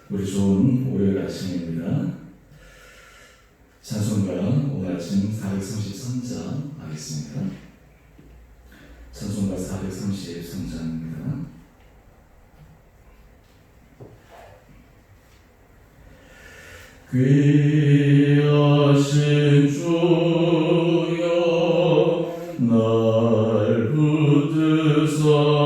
우리 좋은 월요일 아침입니다. 찬송가 오늘 아침 433장 하겠습니다. 찬송가 433장입니다. 귀하신 주여 날 붙드사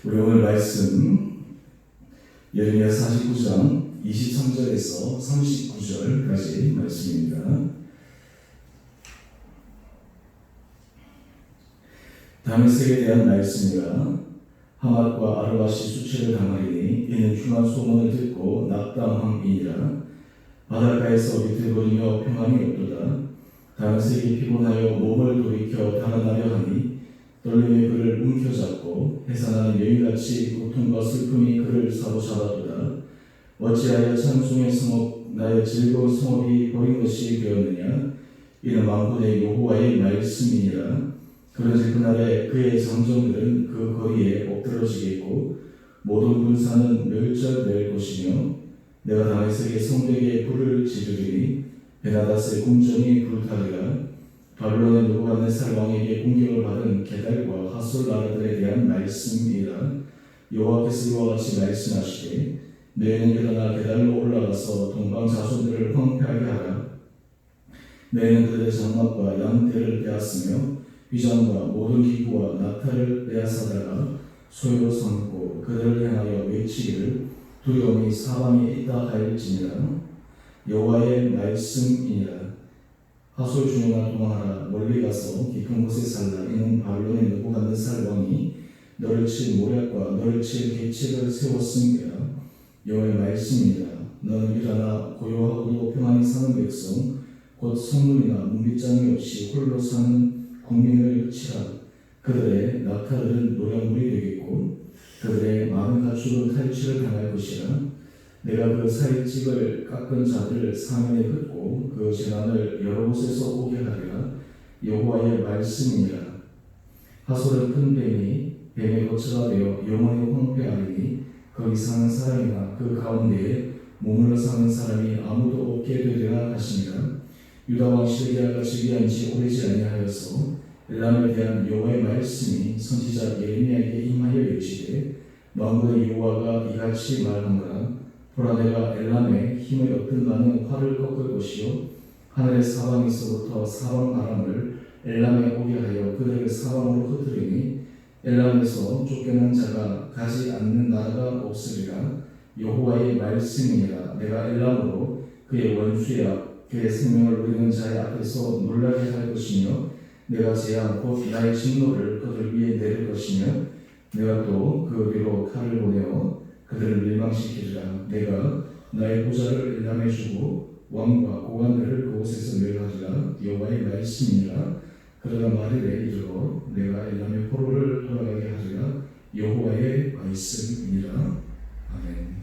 우리 오늘 말씀 예레미야 49장 23절에서 39절까지 말씀입니다. 다메섹에 대한 말씀이라 하맛과 아르밧이 수치를 당하리니 이는 흉한 소문을 듣고 낙담함이니라. 바닷가에서 비틀거리며 평안이 없도다. 다메섹이 피곤하여 몸을 돌이켜 달아나려 하니 떨림이 그를 움켜잡고 해산하는 여인같이 고통과 슬픔이 그를 사로잡아도다. 어찌하여 찬송의 성읍 나의 즐거운 성읍이 버린 것이 되었느냐. 이는 만군의 여호와의 말씀이니라. 그런즉 그날에 그의 장정들은 그 거리에 엎드러지겠고 모든 군사는 멸절될 것이며 내가 다메섹의 성벽에 불을 지르리니 베나닷의 궁전이 불타리라. 바벨론의 느부갓네살 왕에게 공격을 받은 게달과 하솔 나라들에 대한 말씀이라. 여호와께서 이와 같이 말씀하시되 너희는 일어나 게달로 올라가서 동방 자손들을 황폐하게 하라. 너희는 그들의 장막과 양떼를 빼앗으며 비장과 모든 기구와 낙타를 빼앗아다가 소유로 삼고 그들을 향하여 외치기를 두려움이 사방에 있다 하일지니라. 여호와의 말씀이니라. 하솔 중에나 도망하라. 멀리 가서 깊은 곳에 살라. 이는 바벨론의 느부갓네살 왕이 너를 칠 모략과 너를 칠 계책을 세웠음이라. 여호와의 말씀이니라. 너는 일어나 고요하고 평안히 사는 백성 곧 성문이나 문빗장이 없이 홀로 사는 국민을 치라. 그들의 낙타들은 노략물이 되겠고 그들의 많은 가축은 탈취를 당할 것이라. 내가 그 살집을 깎은 자들 사면에 긋고 그 재난을 여러 곳에서 오게 하리라. 여호와의 말씀이니라. 하솔은 큰 뱀의 거처가 되어 영원히 황폐하리니 거기 사는 사람이나 그 가운데에 머물러 사는 사람이 아무도 없게 되리라 하시니라. 유다 왕 시드기야가 즉위한 지 오래지 아니하여서 엘람에 대한 여호와의 말씀이 선지자 예레미야에게 임하여 이르시되 만군의 여호와가 이같이 말하노라. 보라, 내가 엘람에 힘을 얻든 나는 활을 꺾을 것이요 하늘의 사방에서부터 사방 바람을 엘람에 오게 하여 그들을 사방으로 흩으리니 엘람에서 쫓겨난 자가 가지 않는 나라가 없으리라. 여호와의 말씀이니라. 내가 엘람으로 그의 원수의 앞 그의 생명을 누리는 자의 앞에서 놀라게 할 것이며 내가 재앙 곧 나의 진노를 그들 위에 내릴 것이며 내가 또 그 위로 칼을 보내어 그들을 멸망시키리라. 내가 나의 보좌를 엘람에 주고 왕과 고관들을 그곳에서 멸하리라. 여호와의 말씀이니라. 그러나 말일에 이르러 내가 엘람의 포로를 돌아가게 하리라. 여호와의 말씀이니라. 아멘.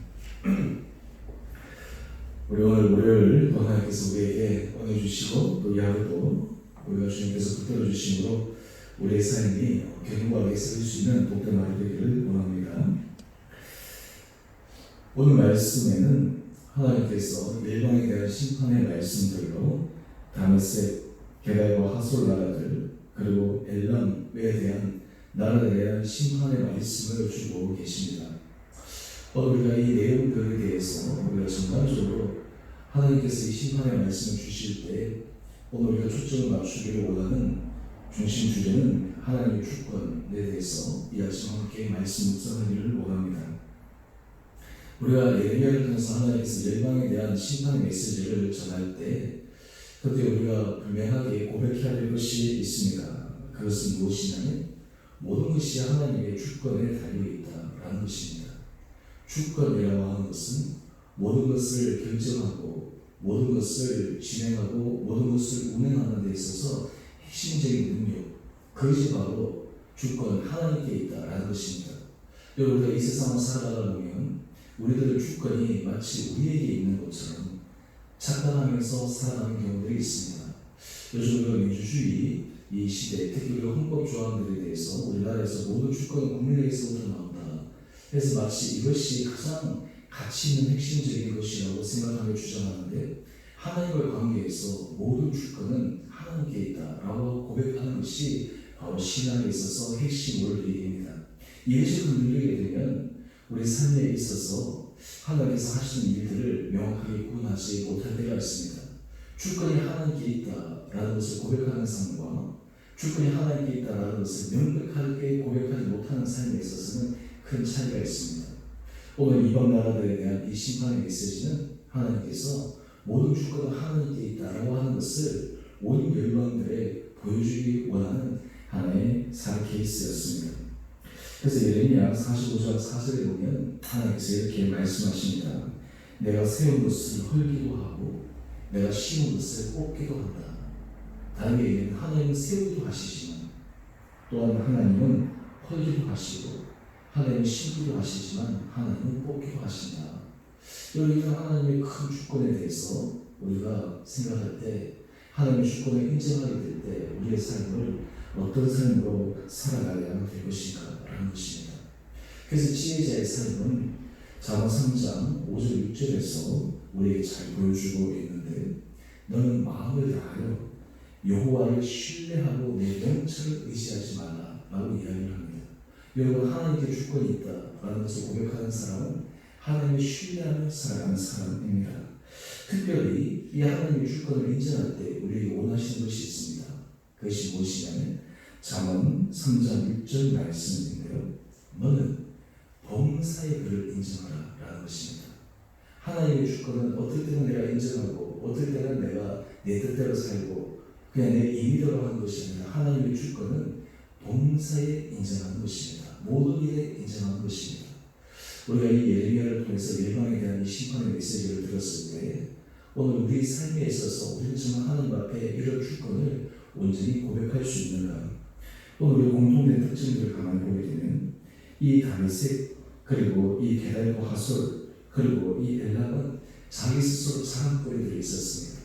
우리 오늘 월요일 또 하나님께서 우리에게 은혜 주시고 또 이 하루도 우리가 주님께서 붙들어 주심으로 우리의 삶이 견고하게 쓰일 수 있는 복된 하루 되기를 원합니다. 오늘 말씀에는 하나님께서 일방에 대한 심판의 말씀들로 다메섹, 게달과 하솔 나라들 그리고 엘람에 대한 나라에 대한 심판의 말씀을 주고 계십니다. 우리가 이 내용들에 대해서 우리가 전반적으로 하나님께서 이 심판의 말씀을 주실 때 오늘 우리가 초점을 맞추기를 원하는 중심 주제는 하나님의 주권에 대해서 이 아침 함께 말씀 묵상하기를 원합니다. 우리가 예레미야를 통해서 하나님께서 열방에 대한 심판의 메시지를 전할 때 그때 우리가 분명하게 고백해야 될 것이 있습니다. 그것은 무엇이냐면 모든 것이 하나님의 주권에 달려있다라는 것입니다. 주권이라고 하는 것은 모든 것을 결정하고 모든 것을 진행하고 모든 것을 운행하는 데 있어서 핵심적인 능력, 그것이 바로 주권 하나님께 있다라는 것입니다. 우리가 이 세상을 살아가다 보면 우리들의 주권이 마치 우리에게 있는 것처럼 착각하면서 살아가는 경우들이 있습니다. 요즘 우리가 민주주의 이 시대, 특히 우리가 헌법 조항들에 대해서 우리나라에서 모든 주권은 국민에게서부터 나온다. 그래서 마치 이것이 가장 가치 있는 핵심적인 것이라고 생각하며 주장하는데 하나님과의 관계에서 모든 주권은 하나님께 있다라고 고백하는 것이 바로 신앙에 있어서 핵심 원리입니다. 이것이 흔들리게 되면 우리 삶에 있어서 하나님께서 하시는 일들을 명확하게 구분하지 못할 때가 있습니다. 주권이 하나님께 있다라는 것을 고백하는 삶과 주권이 하나님께 있다라는 것을 명백하게 고백하지 못하는 삶에 있어서는 큰 차이가 있습니다. 오늘 이방 나라들에 대한 이 심판의 메시지는 하나님께서 모든 주권은 하나님께 있다라고 하는 것을 온 열방들에 보여주기 원하는 하나의 살 케이스였습니다. 그래서 예레미야 45장 4절에 보면 하나님께서 이렇게 말씀하십니다. 내가 세운 것을 헐기도 하고 내가 심은 것을 뽑기도 한다. 다르게 얘기하면 하나님은 세우기도 하시지만 또한 하나님은 헐기도 하시고 하나님은 심기도 하시지만 하나님은 뽑기도 하신다. 이런 하나님의 큰 주권에 대해서 우리가 생각할 때 하나님의 주권을 인정하게 될 때 우리의 삶을 어떤 삶으로 살아가야 될 것인가 라는 것입니다. 그래서 지혜자의 삶은 잠언 3장 5절 6절에서 우리에게 잘 보여주고 있는데 너는 마음을 다하여 여호와를 신뢰하고 내 명철을 의지하지 말라라고 이야기를 합니다. 여러분, 하나님께 주권이 있다라는 것을 고백하는 사람은 하나님을 신뢰하며 살아가는 사람입니다. 특별히 이 하나님의 주권을 인정할 때 우리에게 원하시는 것이 있습니다. 그것이 무엇이냐면 잠언 3장 6절 말씀인데요. 너는 범사의 그를 인정하라 라는 것입니다. 하나님의 주권은 어떨 때는 내가 인정하고 어떨 때는 내가 내 뜻대로 살고 그냥 내 임의대로 하는 것이 아니라 하나님의 주권은 범사에 인정하는 것입니다. 모든 일에 인정하는 것입니다. 우리가 이 예레미야를 통해서 열방에 대한 이 심판의 메시지를 들었을 때 오늘 우리 삶에 있어서 우리는 정말 하나님 앞에 이런 주권을 온전히 고백할 수 있는가? 오늘 우리 공통된 특징들을 가만히 보게 되면 이 다메섹 그리고 이 게달과 하솔 그리고 이 엘람은 자기 스스로 자랑거리들이 있었습니다.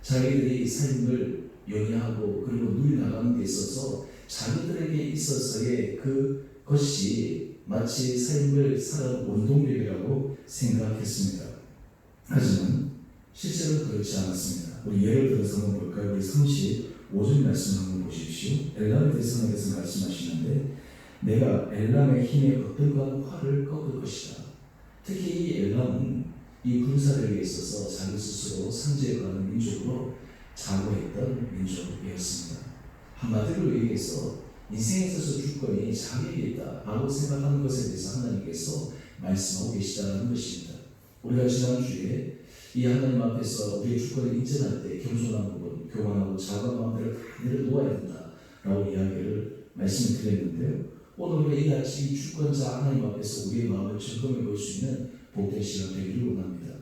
자기들이 삶을 영위하고 그리고 누려나가는 데 있어서 자기들에게 있어서의 그것이 마치 삶을 살아가는 원동력이라고 생각했습니다. 하지만 실제로 그렇지 않았습니다. 우리 예를 들어서 한번 볼까요? 우리 35절 말씀 한번 보십시오. 엘람에 대해서 말씀하시는데 내가 엘람의 힘에 어떤가 화를 꺾을 것이다. 특히 이 엘람은 이 군사력에 있어서 자기 스스로 상제에 관한 민족으로 자고했던 민족이었습니다. 한마디로 얘기해서 인생에 있어서 주권이 자기에게 있다라고 생각하는 것에 대해서 하나님께서 말씀하고 계시다는 것입니다. 우리가 지난주에 이 하나님 앞에서 우리의 주권을 인정할 때 겸손한 부분, 교만하고 자가 마음대로 다 내려놓아야 된다라고 이야기를 말씀드렸는데요. 오늘 우리가 이 주권자 하나님 앞에서 우리의 마음을 점검해 볼 수 있는 복된 시간 되기를 원합니다.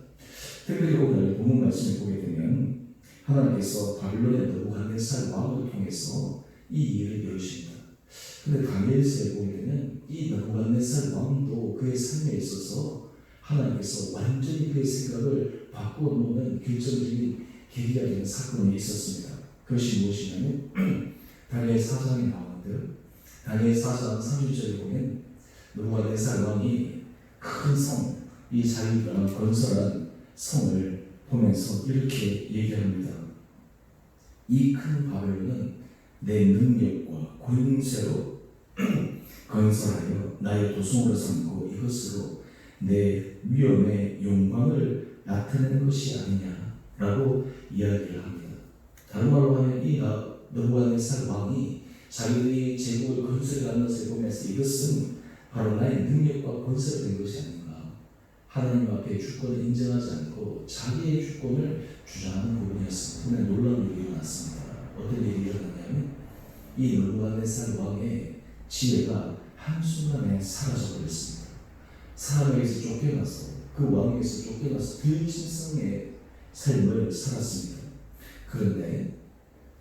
특별히 오늘 본문 말씀을 보게 되면 하나님께서 바빌론의 느부갓네살 왕을 통해서 이 일을 이루십니다. 그런데 다니엘서에 보게 되면 이 느부갓네살 왕도 그의 삶에 있어서 하나님께서 완전히 그의 생각을 바꿔놓는 결정적인 계기가 되는 사건이 있었습니다. 그것이 무엇이냐면 다니엘 4장에 나오는데요. 다니엘 4장 30절에 보면 느부갓네살 왕이 큰 성, 이 자기가 건설한 성을 보면서 이렇게 얘기합니다. 이 큰 바벨론은 내 능력과 권세로 건설하여 나의 도성으로 삼고 이것으로 내 위엄의 영광을 나타내는 것이 아니냐라고 이야기를 합니다. 다른 말로 하면 이 느부갓네살 왕이 자기들이 제국을 건설하는 것을 보면서 이것은 바로 나의 능력과 권세로 된 것이 아닌가. 하나님 앞에 주권을 인정하지 않고 자기의 주권을 주장하는 부분이었습니다. 그런데 놀라운 일이 일어났습니다. 어떤 일이 일어났냐면 이 느부갓네살 왕의 지혜가 한순간에 사라져버렸습니다. 사람에게서 쫓겨나서 그 왕에게서 쫓겨나서 불신성의 삶을 살았습니다. 그런데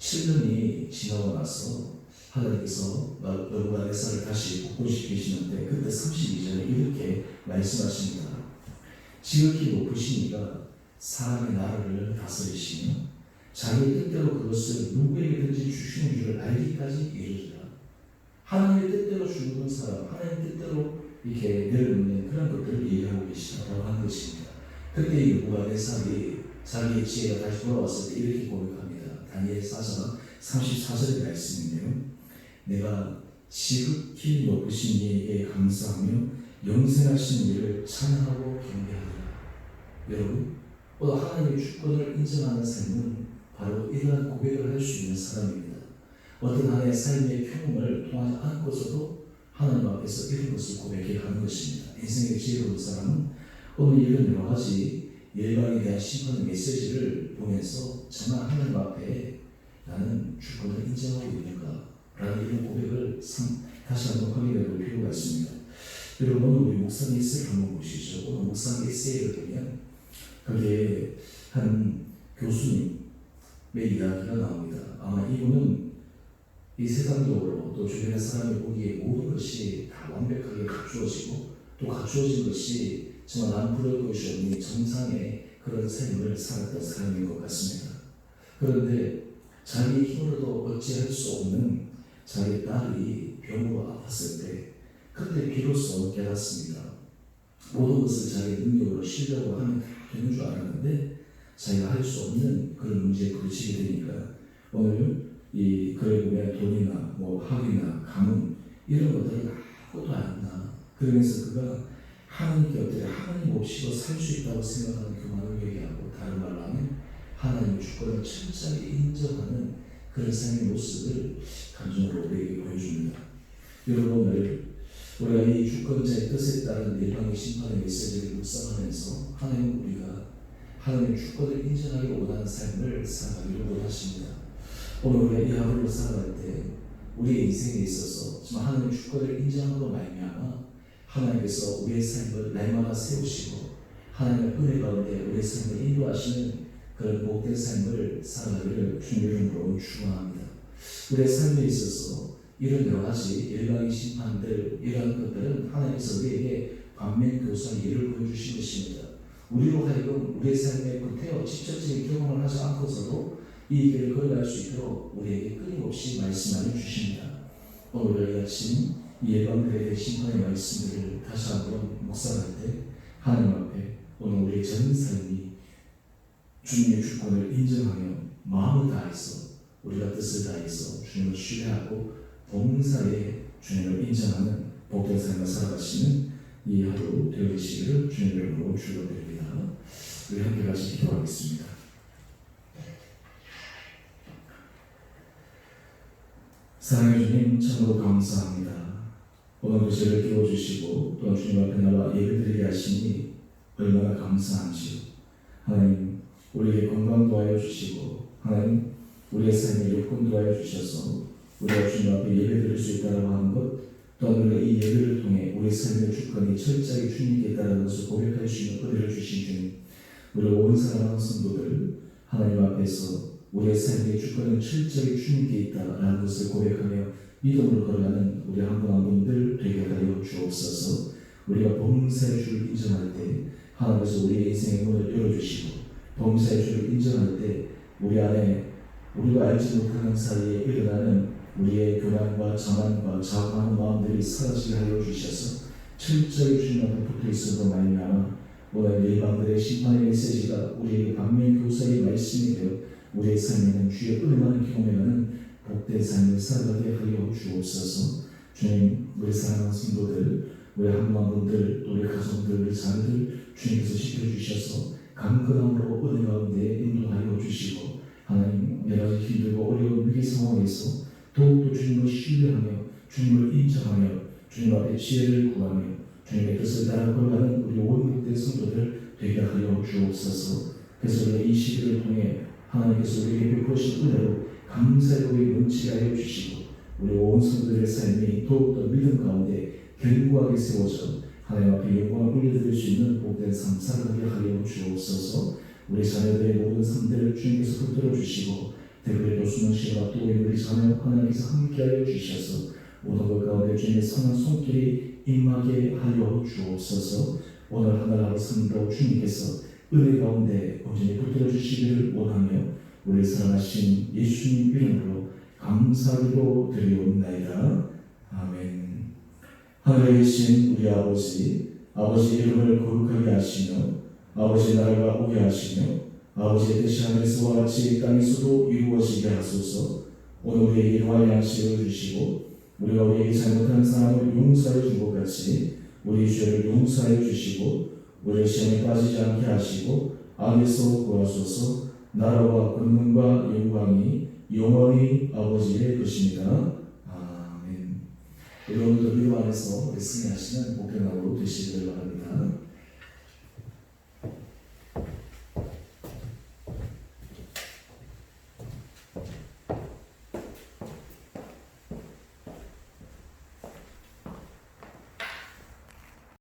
7년이 지나고 나서 하나님께서 느부갓네살을 다시 복권시키시는데 그때 32절에 이렇게 말씀하십니다. 지극히 높으신 이가 사람의 나라를 다스리시며 자기 뜻대로 그것을 누구에게든지 주시는 줄을 알기까지 이르리라. 하나님의 뜻대로 주는 사람, 하나님의 뜻대로 이렇게 내려놓는 그런 것들을 얘기하고 계시다고 하는 것입니다. 그때 이 느부갓네살이 자기의 지혜가 다시 돌아왔을 때 이렇게 고백합니다. 다니엘 4장 34절의 말씀인데요. 내가 지극히 높으신 이에게 감사하며 영생하신 이를 찬양하고 경배하리라. 여러분, 오늘 하나님의 주권을 인정하는 삶은 바로 이러한 고백을 할 수 있는 사람입니다. 어떤 하나의 삶의 경험을 통하지 않고서도 하나님 앞에서 이런 것을 고백해 가는 것입니다. 인생의 지혜로운 사람은 오늘 이런 여러 가지 열방에 대한 심판의 메시지를 보면서 정말 하나님 앞에 나는 주권을 인정하고 있는가 라는 이런 고백을 다시 한번 확인해 볼 필요가 있습니다. 여러분, 오늘 우리 목사님 에세이를 한번 보시죠. 오늘 목사님 에세이를 보면 거기에 한 교수님의 이야기가 나옵니다. 아마 이분은 이 세상적으로 또 주변의 사람이 보기에 모든 것이 다 완벽하게 갖추어지고 또 갖추어진 것이 정말 남부러울 것이 없는 정상의 그런 삶을 살았던 사람인 것 같습니다. 그런데 자기 힘으로도 어찌할 수 없는 자기 딸이 병으로 아팠을 때 그때 비로소 깨닫습니다. 모든 것을 자기 능력으로 실력으로 하면 다 되는 줄 알았는데 자기가 할 수 없는 그런 문제에 부딪히게 되니까 오늘 이 글에 보면 돈이나 학위나 가문 이런 것들은 아무것도 아니다. 그러면서 그가 하나님께 어떻게 하나님 없이도 살 수 있다고 생각하는 교만을 얘기하고, 다른 말로 하면 하나님의 주권을 철저하게 인정하는 그런 삶의 모습을 간증으로 우리에게 보여줍니다. 여러분, 오늘 우리가 이 주권자의 뜻에 따른 일방의 심판의 메시지를 묵상하면서 하나님은 우리가 하나님의 주권을 인정하기 원하는 삶을 살아가기를 원하십니다. 오늘 우리가 이 하루를 살아갈 때 우리의 인생에 있어서 정말 하나님의 주권을 인정함으로 말미암아 하나님께서 우리의 삶을 날마다 세우시고 하나님의 은혜 가운데 우리의 삶을 인도하시는 그런 복된 삶을 살아가기를 주님의 이름으로 축원합니다. 우리의 삶에 있어서 이런 여러 가지 일방의 심판들, 이러한 것들은 하나님께서 우리에게 반면교사 예를 보여주신 것입니다. 우리로 하여금 우리의 삶에 구태여 직접적인 경험을 하지 않고서도 이 길을 걸어갈 수 있도록 우리에게 끊임없이 말씀하여 주십니다. 오늘 아침 이 일방들에 대한 심판의 말씀들을 다시 한번 묵상할 때 하나님 앞에 오늘 우리의 전 삶이 주님의 주권을 인정하며 마음을 다해서 우리가 뜻을 다해서 주님을 신뢰하고 봉사에 주님을 인정하는 복된 삶을 살아가시는 이 하루 되어지시기를 주님의 이름으로 축원드립니다. 우리 함께 같이 기도하겠습니다. 사랑해 주님, 참으로 감사합니다. 오늘도 저를 깨워주시고 또한 주님 앞에 나와 예배드리게 하시니 얼마나 감사한지요. 하나님, 우리에게 건강 도와여 주시고 하나님, 우리의 삶에 여건 도와여 주셔서 우리가 주님 앞에 예배드릴 수 있다고 하는 것, 또한 우리가 이 예배를 통해 우리 삶의 주권이 철저하게 주님께 있다는 것을 고백할 수 있는 은혜를 주신 주님, 우리 온 사랑하는 성도들 하나님 앞에서 우리의 삶의 주권은 철저히 주님께 있다라는 것을 고백하며 믿음으로 걸어가는 우리 한 분 한 분들 되게 하여 주옵소서. 우리가 범사의 주를 인정할 때 하나님께서 우리의 인생의 문을 열어주시고, 범사의 주를 인정할 때 우리 안에 우리가 알지 못하는 사이에 일어나는 우리의 교만과 자만과 자학하는 마음들이 사라지게 하여 주셔서 철저히 주님 앞에 붙어 있음으로 말미암아 오늘 일방들의 심판의 메시지가 우리에게 반면교사의 말씀이 되어 우리의 삶에는 주의 은혜만을 경험하는 복된 삶을 살아가게 하여 주옵소서. 주님, 우리 사랑하는 성도들, 우리 한 분 한 분들, 우리 가정들, 우리 자녀들 주님께서 지켜주셔서 강건함으로 은혜 가운데 인도하여 주시고, 하나님 여러 가지 힘들고 어려운 위기 상황에서 더욱더 주님을 신뢰하며 주님을 인정하며 주님 앞에 지혜를 구하며 주님의 뜻을 따라 걸어가는 우리 온 복된 성도들 되게 하여 주옵소서. 그래서 우리가 이 시기를 통해 하나님께서 우리에게 베푸신 은혜로 감사의 복이 넘치게 하여 주시고 우리 온 성도들의 삶이 더욱더 믿음 가운데 견고하게 세워져 하나님 앞에 영광을 올려드릴 수 있는 복된 삶 살아가게 하여 주옵소서. 우리 자녀들의 모든 삶들을 주님께서 붙들어 주시고 특별히 또 수능 시간 앞두고 있는 우리 자녀 하나님께서 함께하여 주셔서 모든 것 가운데 주님의 선한 손길이 임하게 하여 주옵소서. 오늘 하나하루 삶도 주님께서 은혜 가운데 온전히 붙들어 주시기를 원하며 우리 사랑하신 예수님 이름으로 감사기도 드리옵나이다. 아멘. 하늘에 계신 우리 아버지 이름을 거룩하게 하시며 아버지 나라가 오게 하시며 아버지의 뜻이 하늘에서와 같이 땅에서도 이루어지게 하소서. 오늘 우리에게 일용할 양식을 주시고 우리가 우리에게 잘못한 사람을 용서하여 준 것 같이 우리 죄를 용서하여 주시고 우리의 시험에 빠지지 않게 하시고 악에서 구하소서. 나라와 권능과 영광이 영원히 아버지의 것입니다. 아멘. 오늘도 믿음 안에서 승리하시는 목회자로 되시기를 바랍니다.